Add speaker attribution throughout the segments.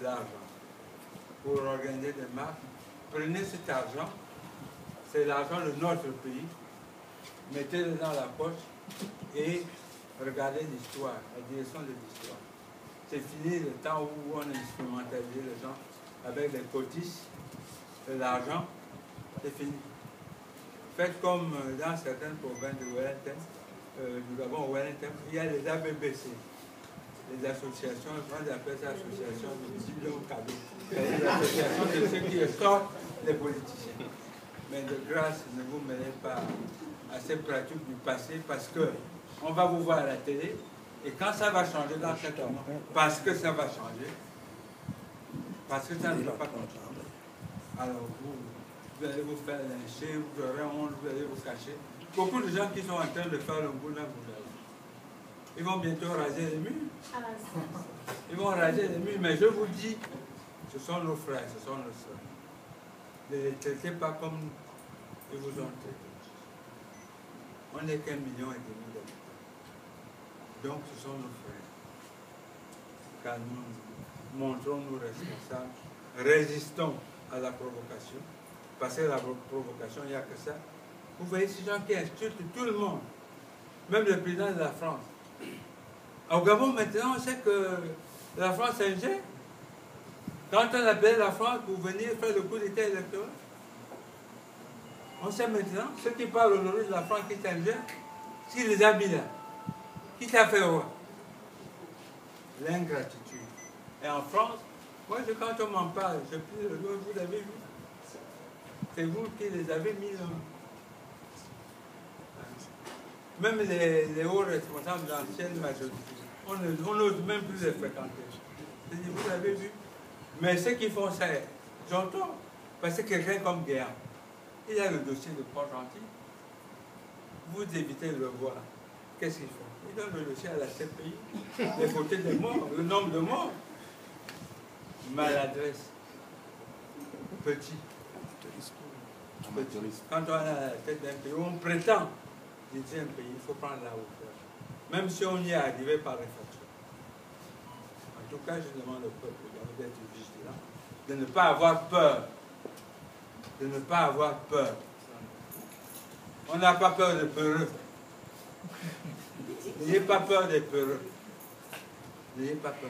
Speaker 1: l'argent pour organiser des marches. Prenez cet argent, c'est l'argent de notre pays, mettez-le dans la poche et regardez l'histoire, la direction de l'histoire. C'est fini le temps où on instrumentalisait les gens avec des cotises, de l'argent, c'est fini. Faites comme dans certaines provinces de Wellington, du Gabon, Wellington, il y a les ABBC, les associations, on appelle ça association de diplômes cadeaux, les associations de ceux qui sortent les politiciens. Mais de grâce, ne vous mêlez pas à ces pratiques du passé parce que on va vous voir à la télé et quand ça va changer dans 7 ans, parce que ça va changer, parce que ça ne va pas changer, alors vous allez vous faire lyncher, vous aurez honte, vous allez vous cacher. Beaucoup de gens qui sont en train de faire le boulot, ils vont bientôt raser les murs. Ils vont raser les murs, mais je vous dis, ce sont nos frères, ce sont nos soeurs. Ne les traitez pas comme ils vous ont traité. On n'est qu'1,5 million d'habitants. Donc ce sont nos frères. Car nous montrons-nous responsables, résistons à la provocation. Parce que la provocation, il n'y a que ça. Vous voyez ces gens qui insultent tout le monde, même le président de la France. Au Gabon, maintenant, on sait que la France est un jet. Quand on appelle la France pour venir faire le coup d'État électoral, on sait maintenant, ceux qui parlent aujourd'hui de la France qui est un jet, qui les a mis là, qui t'a fait voir? L'ingratitude. Et en France, moi, quand on m'en parle, je prie le jour, vous l'avez vu. C'est vous qui les avez mis là. Même les hauts responsables de l'ancienne majorité, on n'ose même plus les fréquenter. Vous l'avez vu. Mais ceux qui font ça, j'entends. Parce que quelqu'un comme Guéant, il a le dossier de Port-Gentil. Vous évitez de le voir. Qu'est-ce qu'ils font? Ils donnent le dossier à la CPI, les photos des morts, le nombre de morts. Maladresse. Petit. Quand on est à la tête d'un pays, on prétend diriger un pays, il faut prendre la hauteur. Même si on y est arrivé par réflexion. En tout cas, je demande au peuple d'être vigilant, de ne pas avoir peur. De ne pas avoir peur. On n'a pas peur des peureux. N'ayez pas peur des peureux. N'ayez pas peur.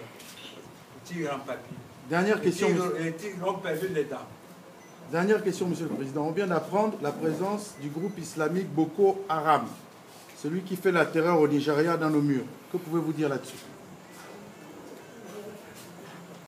Speaker 1: Les tigres en papier.
Speaker 2: Dernière question.
Speaker 1: Les tigres ont perdu les dents.
Speaker 2: Dernière question, Monsieur le Président. On vient d'apprendre la présence du groupe islamique Boko Haram, celui qui fait la terreur au Nigeria dans nos murs. Que pouvez-vous dire là-dessus?